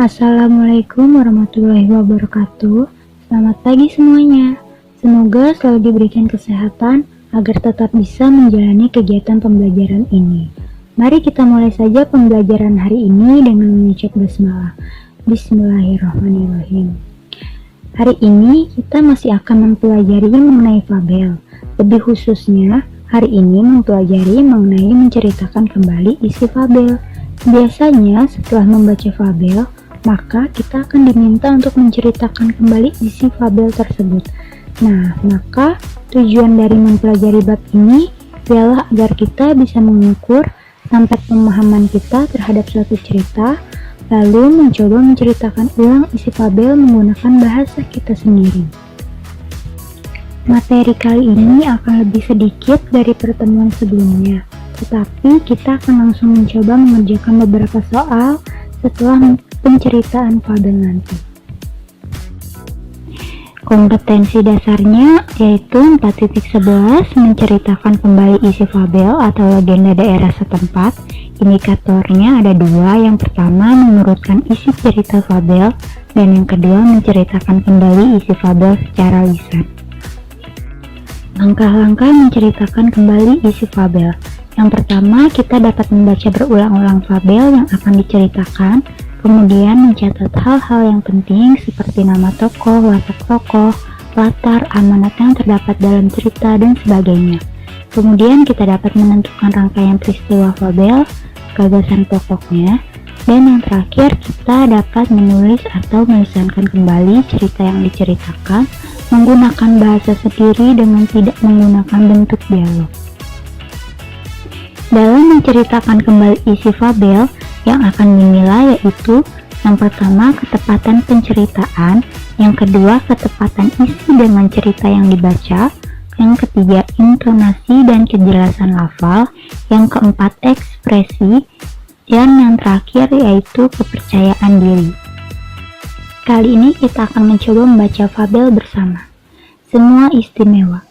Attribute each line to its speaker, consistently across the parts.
Speaker 1: Assalamualaikum warahmatullahi wabarakatuh. Selamat pagi semuanya. Semoga selalu diberikan kesehatan agar tetap bisa menjalani kegiatan pembelajaran ini. Mari kita mulai saja pembelajaran hari ini dengan mengucap basmalah. Bismillahirrahmanirrahim. Hari ini kita masih akan mempelajari mengenai fabel. Lebih khususnya, hari ini mempelajari mengenai menceritakan kembali isi fabel. Biasanya setelah membaca fabel, maka kita akan diminta untuk menceritakan kembali isi fabel tersebut. Nah, maka tujuan dari mempelajari bab ini ialah agar kita bisa mengukur sampai pemahaman kita terhadap suatu cerita, lalu mencoba menceritakan ulang isi fabel menggunakan bahasa kita sendiri. Materi kali ini akan lebih sedikit dari pertemuan sebelumnya, tetapi kita akan langsung mencoba mengerjakan beberapa soal setelah penceritaan fabel nanti. Kompetensi dasarnya yaitu 4.11 menceritakan kembali isi fabel atau legenda daerah setempat. Indikatornya ada dua, yang pertama mengurutkan isi cerita fabel dan yang kedua menceritakan kembali isi fabel secara lisan. Langkah-langkah menceritakan kembali isi fabel. Yang pertama, kita dapat membaca berulang-ulang fabel yang akan diceritakan, kemudian mencatat hal-hal yang penting seperti nama tokoh, watak tokoh, latar, amanat yang terdapat dalam cerita, dan sebagainya. Kemudian kita dapat menentukan rangkaian peristiwa fabel, gagasan pokoknya, dan yang terakhir kita dapat menulis atau melisankan kembali cerita yang diceritakan menggunakan bahasa sendiri dengan tidak menggunakan bentuk dialog. Dalam menceritakan kembali isi fabel, yang akan dinilai yaitu yang pertama ketepatan penceritaan, yang kedua ketepatan isi dengan cerita yang dibaca, yang ketiga intonasi dan kejelasan lafal, yang keempat ekspresi, dan yang terakhir yaitu kepercayaan diri. Kali ini kita akan mencoba membaca fabel bersama. Semua istimewa.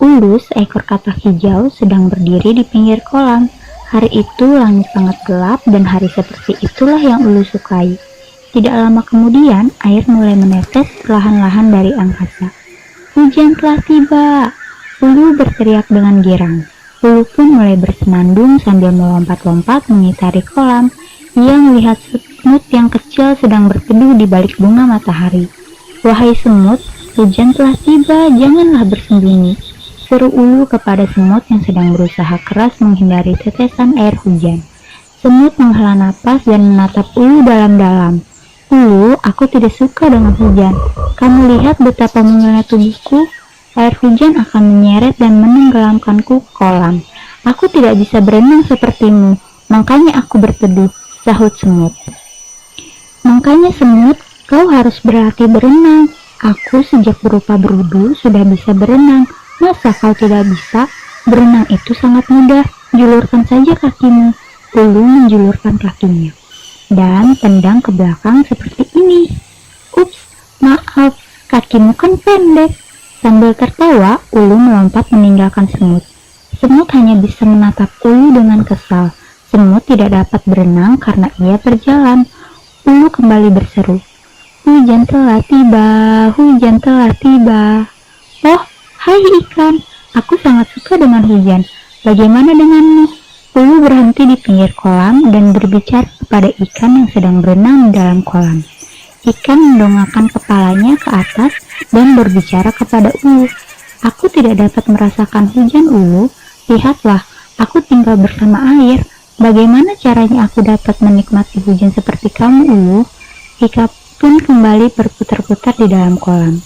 Speaker 1: Ulu, seekor katak hijau, sedang berdiri di pinggir kolam. Hari itu langit sangat gelap dan hari seperti itulah yang Ulu sukai. Tidak lama kemudian, air mulai menetes perlahan-lahan dari angkasa. Hujan telah tiba. Ulu berteriak dengan girang. Ulu pun mulai bersenandung sambil melompat-lompat mengitari kolam. Ia melihat semut yang kecil sedang berteduh di balik bunga matahari. Wahai semut, hujan telah tiba, janganlah bersembunyi, seru Ulu kepada semut yang sedang berusaha keras menghindari tetesan air hujan. Semut menghela napas dan menatap Ulu dalam-dalam. Ulu, aku tidak suka dengan hujan. Kamu lihat betapa mungilnya tubuhku. Air hujan akan menyeret dan menenggelamkanku ke kolam. Aku tidak bisa berenang sepertimu, makanya aku berteduh, sahut semut. Makanya semut, kau harus berlatih berenang. Aku sejak berupa berudu sudah bisa berenang. Masa kau tidak bisa? Berenang itu sangat mudah. Julurkan saja kakimu. Ulu menjulurkan kakinya dan tendang ke belakang seperti ini. Ups, maaf, kakimu kan pendek. Sambil tertawa, Ulu melompat meninggalkan semut. Semut hanya bisa menatap Ulu dengan kesal. Semut tidak dapat berenang karena ia berjalan. Ulu kembali berseru, hujan telah tiba, hujan telah tiba. Oh, hai ikan, aku sangat suka dengan hujan. Bagaimana denganmu? Ulu berhenti di pinggir kolam dan berbicara kepada ikan yang sedang berenang di dalam kolam. Ikan mendongakkan kepalanya ke atas dan berbicara kepada Ulu. Aku tidak dapat merasakan hujan, Ulu. Lihatlah, aku tinggal bersama air. Bagaimana caranya aku dapat menikmati hujan seperti kamu, Ulu? Ikan pun kembali berputar-putar di dalam kolam.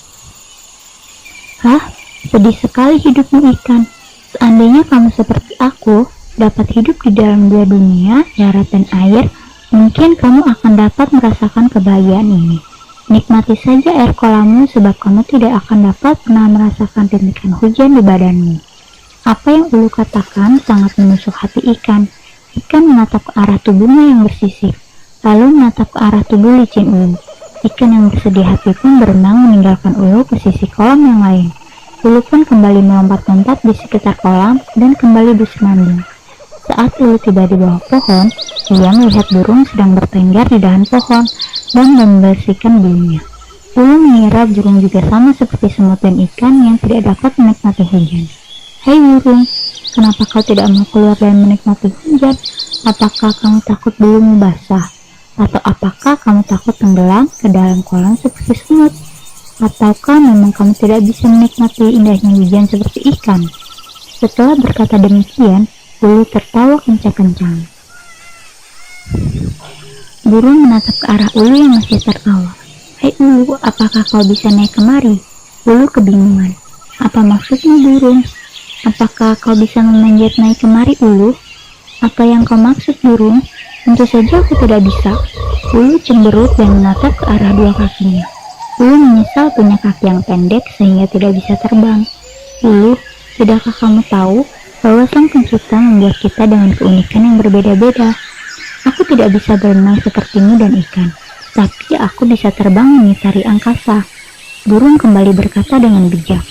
Speaker 1: Hah? Sedih sekali hidupmu ikan. Seandainya kamu seperti aku, dapat hidup di dalam dua dunia, darat dan air, mungkin kamu akan dapat merasakan kebahagiaan ini. Nikmati saja air kolammu sebab kamu tidak akan dapat pernah merasakan rintikan hujan di badanmu. Apa yang Ulu katakan sangat menusuk hati ikan. Ikan menatap ke arah tubuhnya yang bersisik, lalu menatap ke arah tubuh licin Ulu. Ikan yang bersedih hati pun berenang meninggalkan Ulu ke sisi kolam yang lain. Ulu pun kembali melompat-lompat di sekitar kolam dan kembali bersenandung. Saat Ulu tiba di bawah pohon, ia melihat burung sedang bertengger di dahan pohon. dan membersihkan bulunya. Ulu mengira burung juga sama seperti semut dan ikan yang tidak dapat menikmati hujan. Hei burung, kenapa kau tidak mau keluar dan menikmati hujan? Apakah kamu takut bulumu basah? Atau apakah kamu takut tenggelam ke dalam kolam seperti semut? Ataukah memang kamu tidak bisa menikmati indahnya hujan seperti ikan? Setelah berkata demikian, Ulu tertawa kencang-kencang. Burung menatap ke arah Ulu yang masih tertawa. Hei Ulu, apakah kau bisa naik kemari? Ulu kebingungan. Apa maksudmu burung? Apakah kau bisa memanjat naik kemari Ulu? Apa yang kau maksud burung? Tentu saja aku tidak bisa. Ulu cemberut dan menatap ke arah dua kakinya. Ulu menyesal punya kaki yang pendek sehingga tidak bisa terbang. Ulu, tidakkah kamu tahu bahwa Sang Pencipta membuat kita dengan keunikan yang berbeda-beda? Aku tidak bisa berenang sepertimu dan ikan, tapi aku bisa terbang mengitari angkasa. Burung kembali berkata dengan bijak.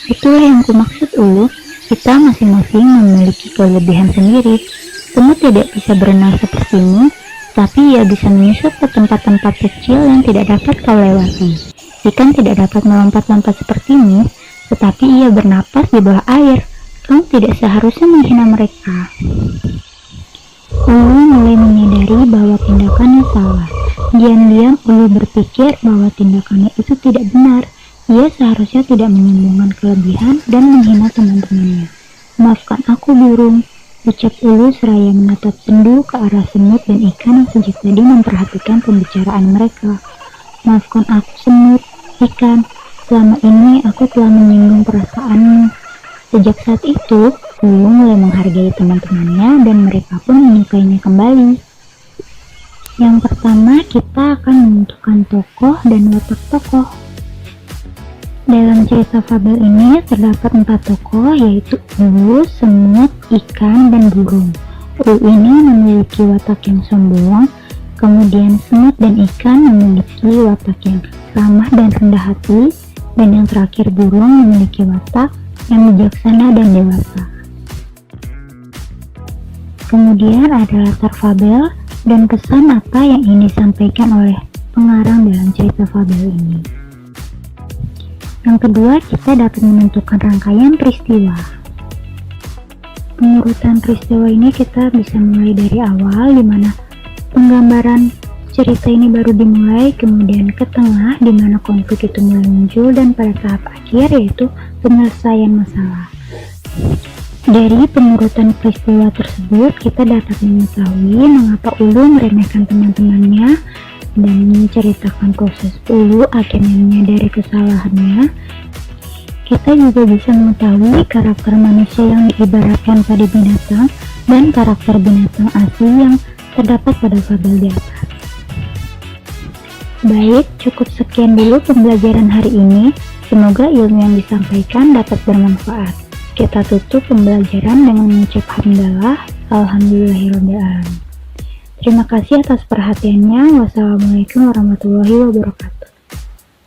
Speaker 1: Itulah yang kumaksud Ulu, kita masing-masing memiliki kelebihan sendiri. Semut tidak bisa berenang sepertimu, tapi ia bisa menyusup ke tempat-tempat kecil yang tidak dapat kau lewati. Ikan tidak dapat melompat-lompat sepertimu, tetapi ia bernapas di bawah air. Kamu tidak seharusnya menghina mereka. Ulu mulai menyadari bahwa tindakannya salah. Diam-diam Ulu berpikir bahwa tindakannya itu tidak benar. Ia seharusnya tidak menyombongkan kelebihan dan menghina teman-temannya. Maafkan aku burung, ucap Ulu seraya menatap sendu ke arah semut dan ikan yang sejak tadi memperhatikan pembicaraan mereka. Maafkan aku semut, ikan, selama ini aku telah menyinggung perasaanmu. Sejak saat itu, Ulu mulai menghargai teman-temannya dan mereka pun menyukainya kembali. Yang pertama, kita akan menentukan tokoh dan watak tokoh. Dalam cerita fabel ini terdapat 4 tokoh, yaitu Ulu, semut, ikan, dan burung. Ulu ini memiliki watak yang sombong, kemudian semut dan ikan memiliki watak yang ramah dan rendah hati, dan yang terakhir burung memiliki watak yang bijaksana dan dewasa. Kemudian ada latar fabel dan pesan apa yang ingin disampaikan oleh pengarang dalam cerita fabel ini. Yang kedua, kita dapat menentukan rangkaian peristiwa. Pengurutan peristiwa ini kita bisa mulai dari awal, di mana penggambaran cerita ini baru dimulai, kemudian ke tengah, di mana konflik itu mulai muncul, dan pada tahap akhir yaitu penyelesaian masalah. Dari pengurutan peristiwa tersebut, kita dapat mengetahui mengapa Ulu meremehkan teman-temannya dan menceritakan proses Ulu akhirnya menyadari kesalahannya. Kita juga bisa mengetahui karakter manusia yang diibaratkan pada binatang dan karakter binatang asli yang terdapat pada fabel di atas. Baik, cukup sekian dulu pembelajaran hari ini. Semoga ilmu yang disampaikan dapat bermanfaat. Kita tutup pembelajaran dengan mengucap hamdalah, alhamdulillahirabbil alamin. Terima kasih atas perhatiannya. Wassalamualaikum warahmatullahi wabarakatuh.